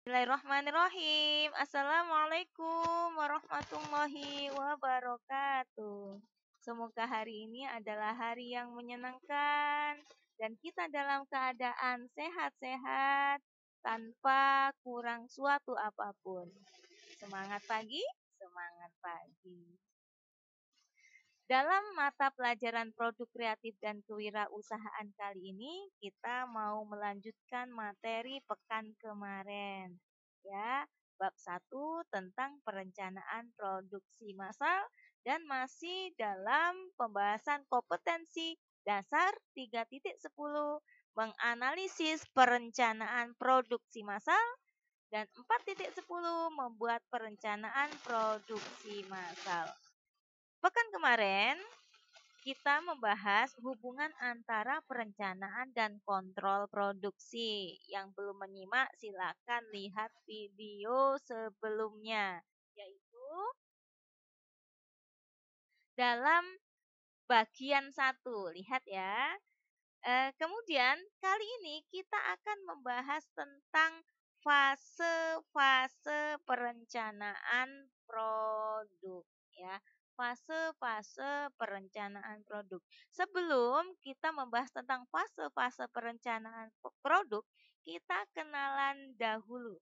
Bismillahirrahmanirrahim. Assalamualaikum warahmatullahi wabarakatuh. Semoga hari ini adalah hari yang menyenangkan dan kita dalam keadaan sehat-sehat tanpa kurang suatu apapun. Semangat pagi, semangat pagi. Dalam mata pelajaran produk kreatif dan kewirausahaan kali ini, kita mau melanjutkan materi pekan kemarin. Ya, bab 1 tentang perencanaan produksi massal dan masih dalam pembahasan kompetensi dasar 3.10 menganalisis perencanaan produksi massal dan 4.10 membuat perencanaan produksi massal. Pekan kemarin kita membahas hubungan antara perencanaan dan kontrol produksi. Yang belum menyimak silakan lihat video sebelumnya, yaitu dalam bagian 1. Lihat ya. Kemudian kali ini kita akan membahas tentang fase-fase perencanaan produk ya. Fase-fase perencanaan produk. Sebelum kita membahas tentang fase-fase perencanaan produk, kita kenalan dahulu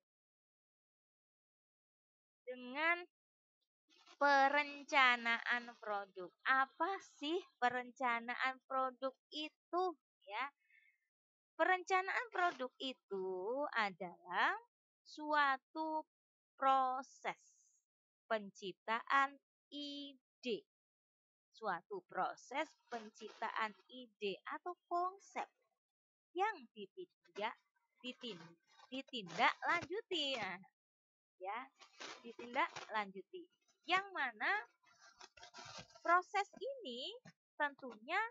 dengan perencanaan produk. Apa sih perencanaan produk itu ya? Perencanaan produk itu adalah suatu proses penciptaan ide. Suatu proses penciptaan ide atau konsep yang ditindaklanjuti. Nah, ya, ditindaklanjuti. Yang mana proses ini tentunya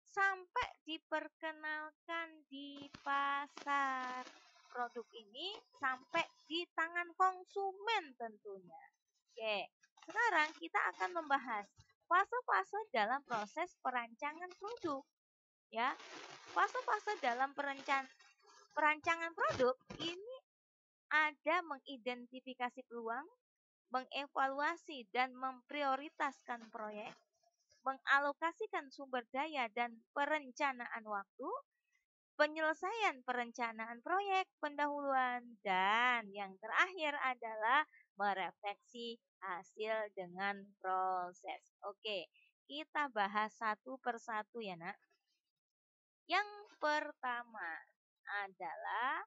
sampai diperkenalkan di pasar. Produk ini sampai di tangan konsumen tentunya. Oke, sekarang kita akan membahas fase-fase dalam proses perancangan produk. Ya, fase-fase dalam perancangan produk ini ada mengidentifikasi peluang, mengevaluasi dan memprioritaskan proyek, mengalokasikan sumber daya dan perencanaan waktu, penyelesaian perencanaan proyek, pendahuluan, dan yang terakhir adalah merefleksi hasil dengan proses. Oke, kita bahas satu persatu ya nak. Yang pertama adalah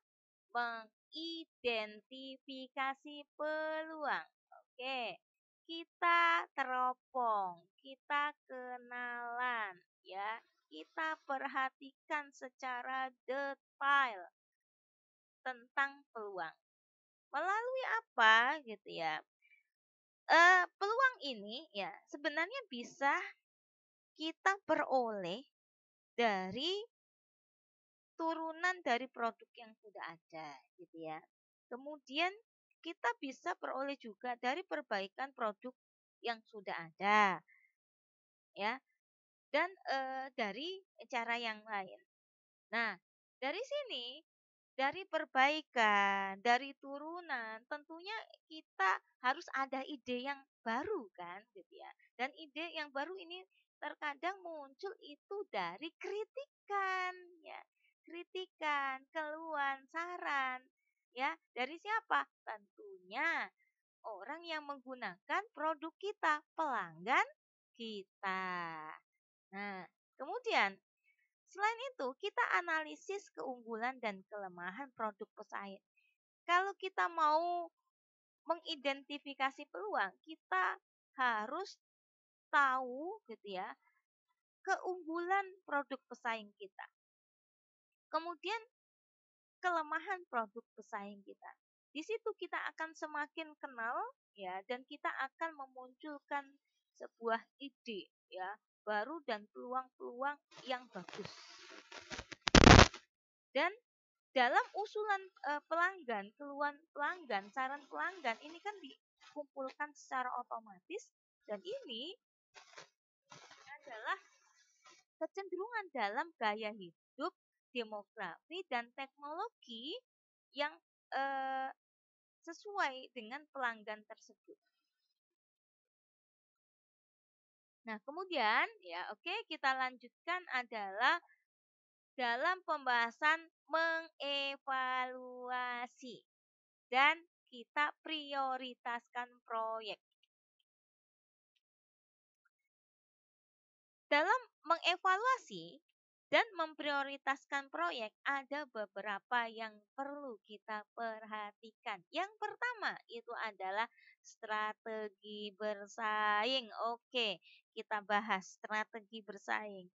mengidentifikasi peluang. Oke, kita teropong, kita kenalan ya, kita perhatikan secara detail tentang peluang. Melalui apa gitu ya? Peluang ini ya sebenarnya bisa kita peroleh dari turunan dari produk yang sudah ada gitu ya. Kemudian kita bisa peroleh juga dari perbaikan produk yang sudah ada ya, dan dari cara yang lain. Nah, dari sini, dari perbaikan, dari turunan, tentunya kita harus ada ide yang baru kan gitu ya. Dan ide yang baru ini terkadang muncul itu dari kritikan ya. Kritikan, keluhan, saran ya. Dari siapa? Tentunya orang yang menggunakan produk kita, pelanggan kita. Nah, kemudian selain itu, kita analisis keunggulan dan kelemahan produk pesaing. Kalau kita mau mengidentifikasi peluang, kita harus tahu gitu ya, keunggulan produk pesaing kita. Kemudian kelemahan produk pesaing kita. Di situ kita akan semakin kenal ya, dan kita akan memunculkan sebuah ide ya baru dan peluang-peluang yang bagus. Dan dalam usulan pelanggan, keluhan pelanggan, saran pelanggan ini kan dikumpulkan secara otomatis, dan ini adalah kecenderungan dalam gaya hidup, demografi dan teknologi yang eh, sesuai dengan pelanggan tersebut. Nah, kemudian ya oke, kita lanjutkan adalah dalam pembahasan mengevaluasi dan kita prioritaskan proyek. Dalam mengevaluasi dan memprioritaskan proyek ada beberapa yang perlu kita perhatikan. Yang pertama itu adalah strategi bersaing. Oke, kita bahas strategi bersaing.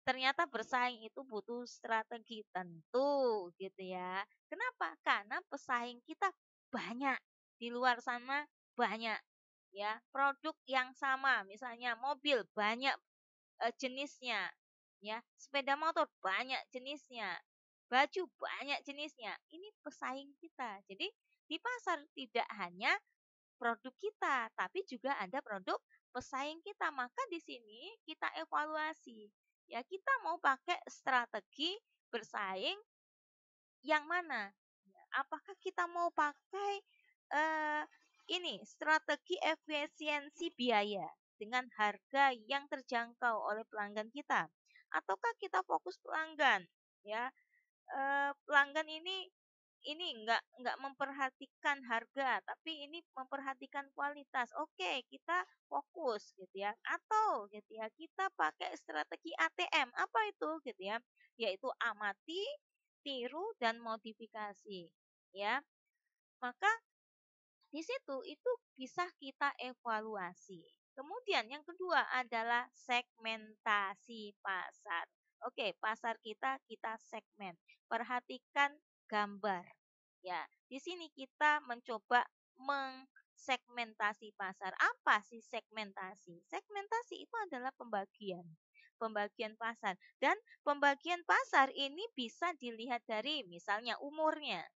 Ternyata bersaing itu butuh strategi tentu gitu ya. Kenapa? Karena pesaing kita banyak di luar sana, banyak ya. Produk yang sama, misalnya mobil banyak jenisnya ya. Sepeda motor banyak jenisnya. Baju banyak jenisnya. Ini pesaing kita. Jadi di pasar tidak hanya produk kita, tapi juga ada produk pesaing kita. Maka di sini kita evaluasi. Ya, kita mau pakai strategi bersaing yang mana? Ya, apakah kita mau pakai eh, ini strategi efisiensi biaya dengan harga yang terjangkau oleh pelanggan kita? Ataukah kita fokus pelanggan? Ya, pelanggan ini nggak memperhatikan harga, tapi ini memperhatikan kualitas. Oke, kita fokus gitu ya. Atau gitu ya, kita pakai strategi ATM. Apa itu gitu ya? Yaitu amati, tiru dan modifikasi. Ya. Maka di situ itu bisa kita evaluasi. Kemudian yang kedua adalah segmentasi pasar. Oke, pasar kita segmen. Perhatikan gambar. Ya, di sini kita mencoba mengsegmentasi pasar. Apa sih segmentasi? Segmentasi itu adalah pembagian. Pembagian pasar. Dan pembagian pasar ini bisa dilihat dari misalnya umurnya.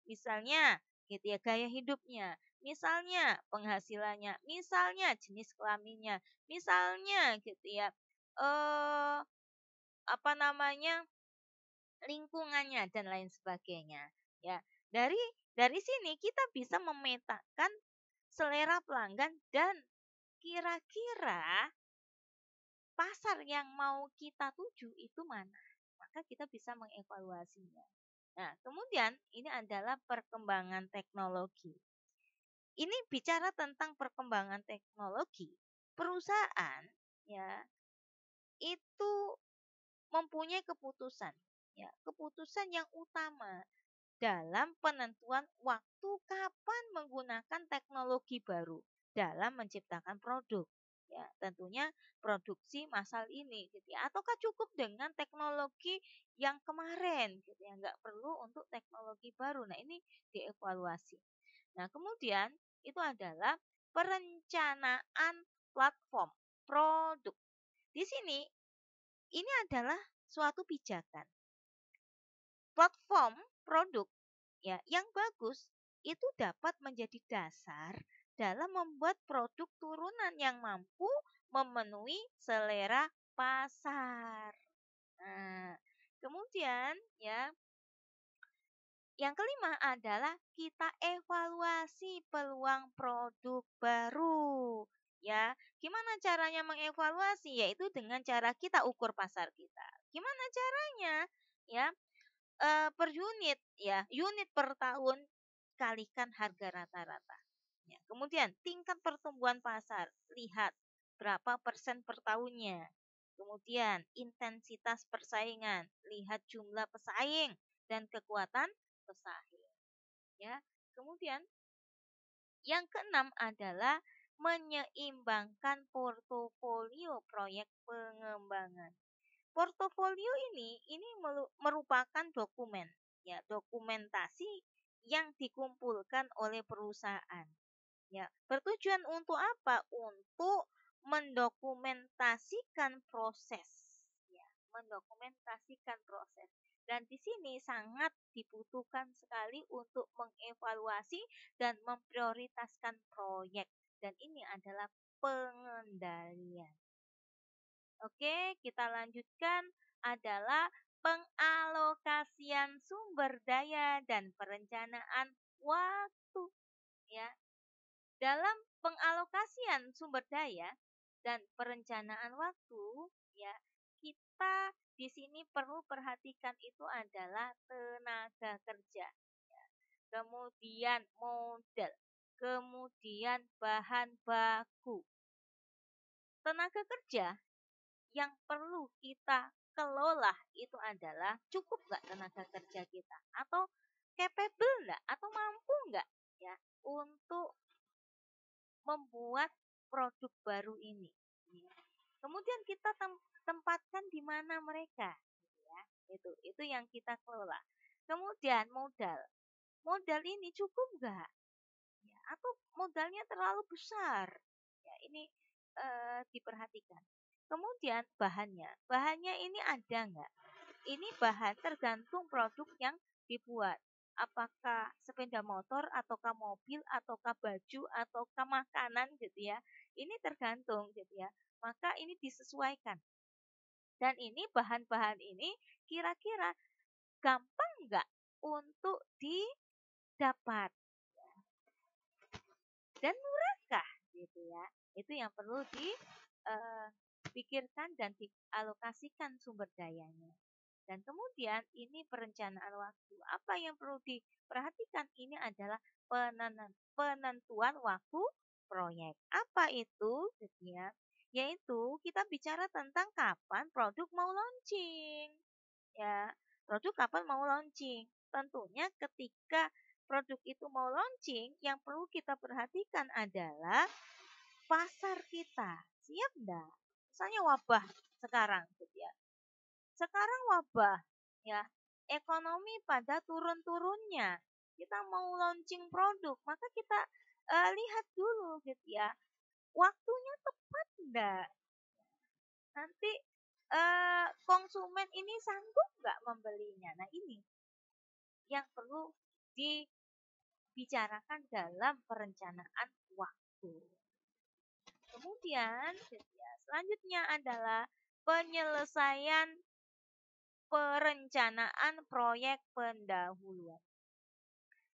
Misalnya gitu ya, gaya hidupnya, misalnya penghasilannya, misalnya jenis kelaminnya, misalnya gitu ya, eh apa namanya, lingkungannya dan lain sebagainya. Ya, dari sini kita bisa memetakan selera pelanggan dan kira-kira pasar yang mau kita tuju itu mana. Maka kita bisa mengevaluasinya. Nah, kemudian ini adalah perkembangan teknologi. Ini bicara tentang perkembangan teknologi. Perusahaan ya itu mempunyai keputusan, ya, keputusan yang utama dalam penentuan waktu kapan menggunakan teknologi baru dalam menciptakan produk. Ya, tentunya produksi masal ini gitu ya. Ataukah cukup dengan teknologi yang kemarin gitu ya, nggak perlu untuk teknologi baru. Nah, ini dievaluasi. Nah, kemudian itu adalah perencanaan platform produk. Di sini ini adalah suatu pijakan. Platform produk ya yang bagus itu dapat menjadi dasar dalam membuat produk turunan yang mampu memenuhi selera pasar. Nah, kemudian ya yang kelima adalah kita evaluasi peluang produk baru. Ya, gimana caranya mengevaluasi? Yaitu dengan cara kita ukur pasar kita. Gimana caranya? Ya, per unit ya, unit per tahun kalikan harga rata-rata. Ya, kemudian tingkat pertumbuhan pasar, lihat berapa persen per tahunnya. Kemudian intensitas persaingan, lihat jumlah pesaing dan kekuatan pesaing. Ya, kemudian yang keenam adalah menyeimbangkan portofolio proyek pengembangan. Portofolio ini merupakan dokumen, ya, dokumentasi yang dikumpulkan oleh perusahaan. Ya, bertujuan untuk apa? Untuk mendokumentasikan proses, ya, mendokumentasikan proses. Dan di sini sangat dibutuhkan sekali untuk mengevaluasi dan memprioritaskan proyek. Dan ini adalah pengendalian. Oke, kita lanjutkan adalah pengalokasian sumber daya dan perencanaan waktu, ya. Dalam pengalokasian sumber daya dan perencanaan waktu, ya, kita di sini perlu perhatikan itu adalah tenaga kerja, ya. Kemudian modal, kemudian bahan baku. Tenaga kerja yang perlu kita kelola itu adalah cukup nggak tenaga kerja kita, atau capable nggak, atau mampu nggak, ya, untuk membuat produk baru ini. Kemudian kita tempatkan di mana mereka, ya. Itu yang kita kelola. Kemudian modal. Modal ini cukup nggak? Ya, atau modalnya terlalu besar? Ya, ini diperhatikan. Kemudian bahannya. Bahannya ini ada nggak? Ini bahan tergantung produk yang dibuat. Apakah sepeda motor, ataukah mobil, ataukah baju, ataukah makanan gitu ya. Ini tergantung gitu ya. Maka ini disesuaikan. Dan ini bahan-bahan ini kira-kira gampang nggak untuk didapat? Dan murahkah gitu ya. Itu yang perlu dipikirkan dan dialokasikan sumber dayanya. Dan kemudian ini perencanaan waktu. Apa yang perlu diperhatikan ini adalah penentuan waktu proyek. Apa itu? Gitu ya. Yaitu kita bicara tentang kapan produk mau launching. Ya, produk kapan mau launching? Tentunya ketika produk itu mau launching, yang perlu kita perhatikan adalah pasar kita. Siap enggak? Misalnya wabah sekarang gitu ya. Sekarang wabah, ya, ekonomi pada turun-turunnya. Kita mau launching produk, maka kita lihat dulu gitu ya. Waktunya tepat enggak? Nanti konsumen ini sanggup nggak membelinya? Nah, ini yang perlu dibicarakan dalam perencanaan waktu. Kemudian ya, selanjutnya adalah penyelesaian perencanaan proyek pendahuluan.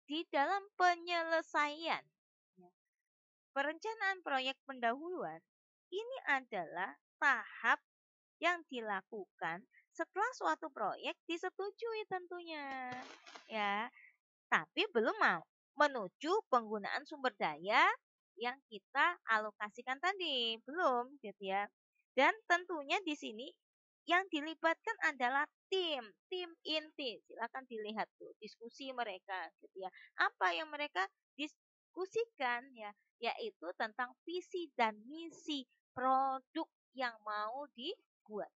Di dalam penyelesaian ya, perencanaan proyek pendahuluan, ini adalah tahap yang dilakukan setelah suatu proyek disetujui tentunya, ya. Tapi belum mau menuju penggunaan sumber daya yang kita alokasikan tadi, belum gitu ya. Dan tentunya di sini yang dilibatkan adalah tim inti. Silakan dilihat tuh diskusi mereka gitu ya. Apa yang mereka diskusikan ya, yaitu tentang visi dan misi produk yang mau dibuat,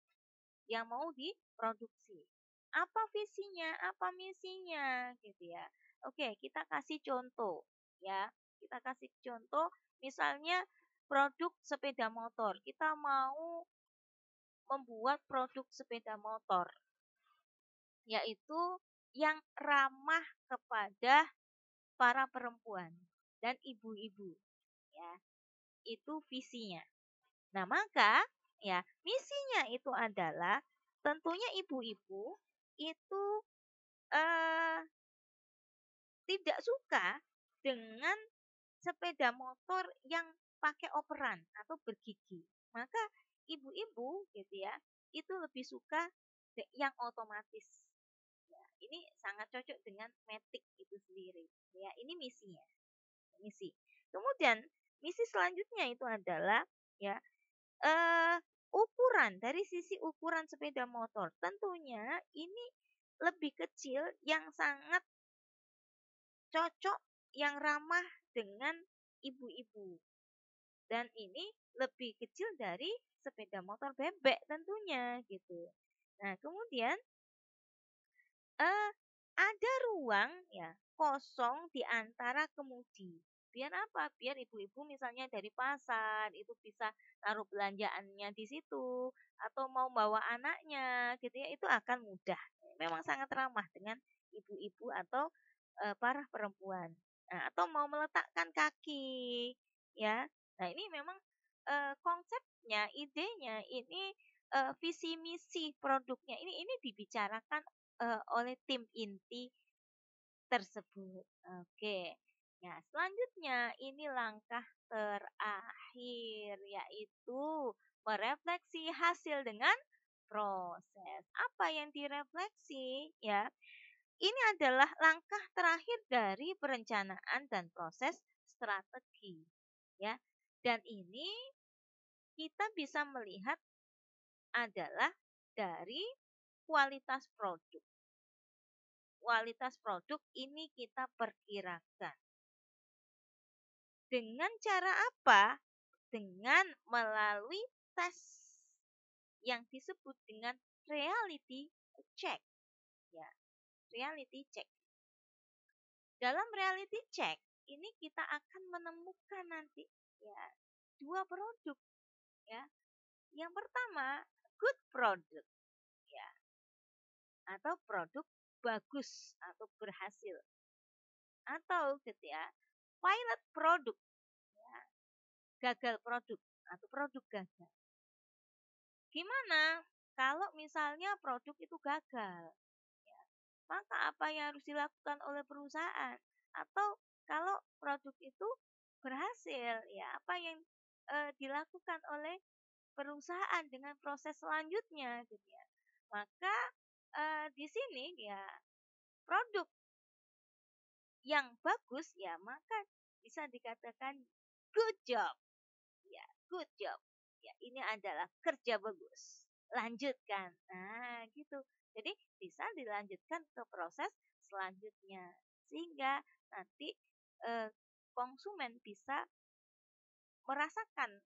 yang mau diproduksi. Apa visinya, apa misinya gitu ya. Oke, kita kasih contoh ya. Kita kasih contoh misalnya produk sepeda motor. Kita mau membuat produk sepeda motor yaitu yang ramah kepada para perempuan dan ibu-ibu ya. Itu visinya. Nah, maka ya, misinya itu adalah tentunya ibu-ibu itu eh, tidak suka dengan sepeda motor yang pakai operan atau bergigi. Maka ibu-ibu gitu ya, itu lebih suka yang otomatis. Ya, ini sangat cocok dengan Matic itu sendiri. Ya, ini misinya. Misi. Kemudian misi selanjutnya itu adalah ya ukuran, dari sisi ukuran sepeda motor. Tentunya ini lebih kecil yang sangat cocok, yang ramah dengan ibu-ibu. Dan ini lebih kecil dari sepeda motor bebek tentunya gitu. Nah, kemudian ada ruang ya kosong di antara kemudi. Biar apa? Biar ibu-ibu misalnya dari pasar itu bisa taruh belanjaannya di situ, atau mau bawa anaknya gitu ya, itu akan mudah. Memang sangat ramah dengan ibu-ibu atau para perempuan. Nah, atau mau meletakkan kaki ya. Nah, ini memang konsepnya, idenya ini visi misi produknya ini dibicarakan oleh tim inti tersebut. Oke. Nah, selanjutnya ini langkah terakhir yaitu merefleksi hasil dengan proses. Apa yang direfleksi ya? Ini adalah langkah terakhir dari perencanaan dan proses strategi ya. Dan ini kita bisa melihat adalah dari kualitas produk. Kualitas produk ini kita perkirakan. Dengan cara apa? Dengan melalui tes yang disebut dengan reality check. Ya, reality check. Dalam reality check ini kita akan menemukan nanti ya dua produk ya. Yang pertama good product ya atau produk bagus atau berhasil atau gitu ya pilot produk ya, gagal produk atau produk gagal. Gimana kalau misalnya produk itu gagal? Ya, maka apa yang harus dilakukan oleh perusahaan? Atau kalau produk itu berhasil, ya apa yang dilakukan oleh perusahaan dengan proses selanjutnya, gitu ya? Maka di sini ya produk yang bagus ya maka bisa dikatakan good job. Ya, good job. Ya, ini adalah kerja bagus. Lanjutkan. Nah, gitu. Jadi bisa dilanjutkan ke proses selanjutnya sehingga nanti eh, konsumen bisa merasakan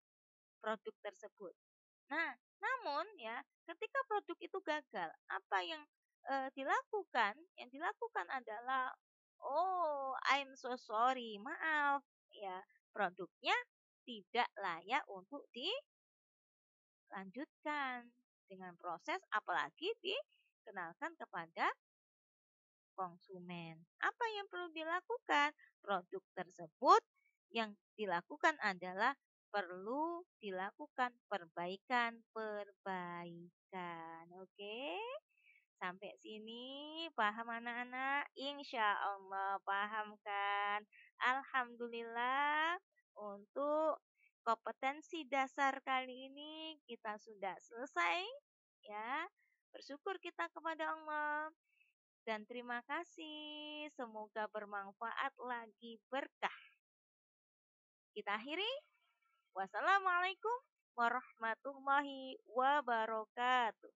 produk tersebut. Nah, namun ya, ketika produk itu gagal, apa yang dilakukan? Yang dilakukan adalah, oh, I'm so sorry, maaf, ya, produknya tidak layak untuk dilanjutkan dengan proses, apalagi dikenalkan kepada konsumen. Apa yang perlu dilakukan? Produk tersebut yang dilakukan adalah perlu dilakukan perbaikan-perbaikan. Oke, sampai sini paham anak-anak? Insya Allah paham kan? Alhamdulillah untuk kompetensi dasar kali ini kita sudah selesai ya. Bersyukur kita kepada Allah dan terima kasih. Semoga bermanfaat lagi berkah. Kita akhiri. Wassalamualaikum warahmatullahi wabarakatuh.